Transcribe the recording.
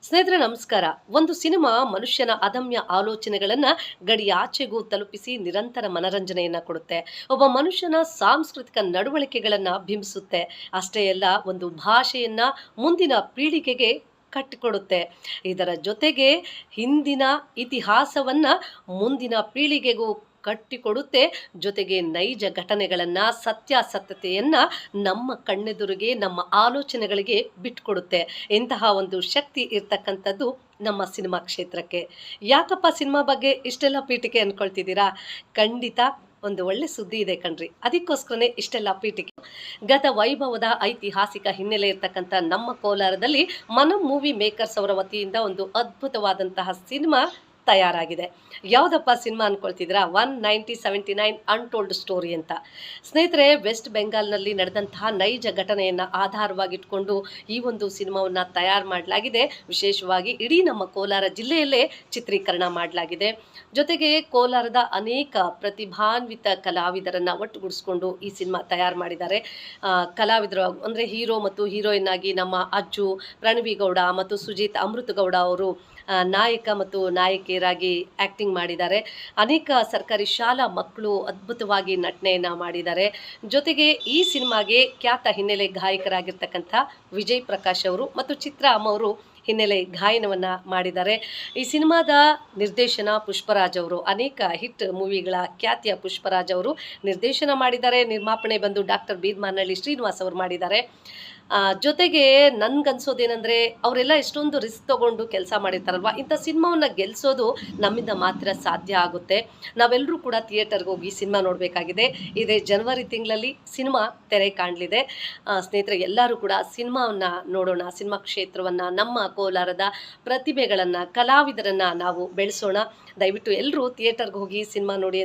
ಸ್ನೇಹಿತರೆ ನಮಸ್ಕಾರ. ಒಂದು ಸಿನಿಮಾ ಮನುಷ್ಯನ ಅದಮ್ಯ ಆಲೋಚನೆಗಳನ್ನ ಗಡಿಯಾಚೆಗೂ ತಲುಪಿಸಿ ನಿರಂತರ ಮನರಂಜನೆಯನ್ನ ಕೊಡುತ್ತೆ. ಒಬ್ಬ ಮನುಷ್ಯನ ಸಾಂಸ್ಕೃತಿಕ ನಡವಳಿಕೆಗಳನ್ನ ಬಿಂಬಿಸುತ್ತೆ. ಅಷ್ಟೇ ಅಲ್ಲ, ಒಂದು ಭಾಷೆಯನ್ನ ಮುಂದಿನ ಪೀಳಿಗೆಗೆ ಕಟ್ಟಿಕೊಡುತ್ತೆ. ಇದರ ಜೊತೆಗೆ ಹಿಂದಿನ ಇತಿಹಾಸವನ್ನ ಮುಂದಿನ ಪೀಳಿಗೆಗೂ ಕಟ್ಟಿಕೊಡುತ್ತೆ. ಜೊತೆಗೆ ನೈಜ ಘಟನೆಗಳನ್ನ, ಸತ್ಯಾಸತ್ಯತೆಯನ್ನ ನಮ್ಮ ಕಣ್ಣೆದುರಿಗೆ, ನಮ್ಮ ಆಲೋಚನೆಗಳಿಗೆ ಬಿಟ್ಕೊಡುತ್ತೆ. ಇಂತಹ ಒಂದು ಶಕ್ತಿ ಇರ್ತಕ್ಕಂಥದ್ದು ನಮ್ಮ ಸಿನಿಮಾ ಕ್ಷೇತ್ರಕ್ಕೆ. ಯಾಕಪ್ಪ ಸಿನಿಮಾ ಬಗ್ಗೆ ಇಷ್ಟೆಲ್ಲ ಪೀಠಿಕೆ ಅನ್ಕೊಳ್ತಿದ್ದೀರಾ? ಖಂಡಿತ ಒಂದು ಒಳ್ಳೆ ಸುದ್ದಿ ಇದೆ ಕಣ್ರಿ. ಅದಕ್ಕೋಸ್ಕರನೇ ಇಷ್ಟೆಲ್ಲ ಪೀಠಿಕೆ. ಗತ ವೈಭವದ ಐತಿಹಾಸಿಕ ಹಿನ್ನೆಲೆ ಇರ್ತಕ್ಕಂಥ ನಮ್ಮ ಕೋಲಾರದಲ್ಲಿ ಮನಂ ಮೂವಿ ಮೇಕರ್ಸ್ ಅವರ ವತಿಯಿಂದ ಒಂದು ಅದ್ಭುತವಾದಂತಹ ಸಿನಿಮಾ ತಯಾರಾಗಿದೆ. ಯಾವುದಪ್ಪ ಸಿನಿಮಾ ಅನ್ಕೊಳ್ತಿದ್ದೀರಾ? 1979 ಅನ್ಟೋಲ್ಡ್ ಸ್ಟೋರಿ ಅಂತ. ಸ್ನೇಹಿತರೆ, ವೆಸ್ಟ್ ಬೆಂಗಾಲ್ನಲ್ಲಿ ನಡೆದಂತಹ ನೈಜ ಘಟನೆಯನ್ನು ಆಧಾರವಾಗಿಟ್ಕೊಂಡು ಈ ಒಂದು ಸಿನಿಮಾವನ್ನು ತಯಾರು ಮಾಡಲಾಗಿದೆ. ವಿಶೇಷವಾಗಿ ಇಡೀ ನಮ್ಮ ಕೋಲಾರ ಜಿಲ್ಲೆಯಲ್ಲೇ ಚಿತ್ರೀಕರಣ ಮಾಡಲಾಗಿದೆ. ಜೊತೆಗೆ ಕೋಲಾರದ ಅನೇಕ ಪ್ರತಿಭಾನ್ವಿತ ಕಲಾವಿದರನ್ನು ಒಟ್ಟುಗೂಡಿಸ್ಕೊಂಡು ಈ ಸಿನಿಮಾ ತಯಾರು ಮಾಡಿದ್ದಾರೆ. ಕಲಾವಿದರು ಅಂದರೆ ಹೀರೋ ಮತ್ತು ಹೀರೋಯಿನ್ ಆಗಿ ನಮ್ಮ ಅಜ್ಜು, ಪ್ರಣವಿ ಗೌಡ ಮತ್ತು ಸುಜಿತ್ ಅಮೃತಗೌಡ ಅವರು ನಾಯಕ ಮತ್ತು ನಾಯಕಿಯರಾಗಿ ಆ್ಯಕ್ಟಿಂಗ್ ಮಾಡಿದ್ದಾರೆ. ಅನೇಕ ಸರ್ಕಾರಿ ಶಾಲಾ ಮಕ್ಕಳು ಅದ್ಭುತವಾಗಿ ನಟನೆಯನ್ನು ಮಾಡಿದ್ದಾರೆ. ಜೊತೆಗೆ ಈ ಸಿನಿಮಾಗೆ ಖ್ಯಾತ ಹಿನ್ನೆಲೆ ಗಾಯಕರಾಗಿರ್ತಕ್ಕಂಥ ವಿಜಯ್ ಪ್ರಕಾಶ್ ಅವರು ಮತ್ತು ಚಿತ್ರಾ ಅವರು ಹಿನ್ನೆಲೆ ಗಾಯನವನ್ನು ಮಾಡಿದ್ದಾರೆ. ಈ ಸಿನಿಮಾದ ನಿರ್ದೇಶನ ಪುಷ್ಪರಾಜ್ ಅವರು. ಅನೇಕ ಹಿಟ್ ಮೂವಿಗಳ ಖ್ಯಾತಿಯ ಪುಷ್ಪರಾಜ್ ಅವರು ನಿರ್ದೇಶನ ಮಾಡಿದ್ದಾರೆ. ನಿರ್ಮಾಪನೆ ಬಂದು ಡಾಕ್ಟರ್ ಬೀರ್ಮಾನಹಳ್ಳಿ ಶ್ರೀನಿವಾಸ್ ಅವರು ಮಾಡಿದ್ದಾರೆ. ಜೊತೆಗೆ ನನ್ಗನ್ಸೋದೇನೆಂದರೆ, ಅವರೆಲ್ಲ ಎಷ್ಟೊಂದು ರಿಸ್ಕ್ ತೊಗೊಂಡು ಕೆಲಸ ಮಾಡಿರ್ತಾರಲ್ವ, ಇಂಥ ಸಿನಿಮಾವನ್ನು ಗೆಲ್ಲಿಸೋದು ನಮ್ಮಿಂದ ಮಾತ್ರ ಸಾಧ್ಯ ಆಗುತ್ತೆ. ನಾವೆಲ್ಲರೂ ಕೂಡ ಥಿಯೇಟರ್ಗೆ ಹೋಗಿ ಸಿನಿಮಾ ನೋಡಬೇಕಾಗಿದೆ. ಇದೇ ಜನವರಿ ತಿಂಗಳಲ್ಲಿ ಸಿನಿಮಾ ತೆರೆ ಕಾಣಲಿದೆ. ಸ್ನೇಹಿತರೆ, ಎಲ್ಲರೂ ಕೂಡ ಸಿನಿಮಾವನ್ನು ನೋಡೋಣ. ಸಿನಿಮಾ ಕ್ಷೇತ್ರವನ್ನು, ನಮ್ಮ ಕೋಲಾರದ ಪ್ರತಿಭೆಗಳನ್ನು, ಕಲಾವಿದರನ್ನು ನಾವು ಬೆಳೆಸೋಣ. ದಯವಿಟ್ಟು ಎಲ್ಲರೂ ಥಿಯೇಟರ್ಗೆ ಹೋಗಿ ಸಿನಿಮಾ ನೋಡಿ.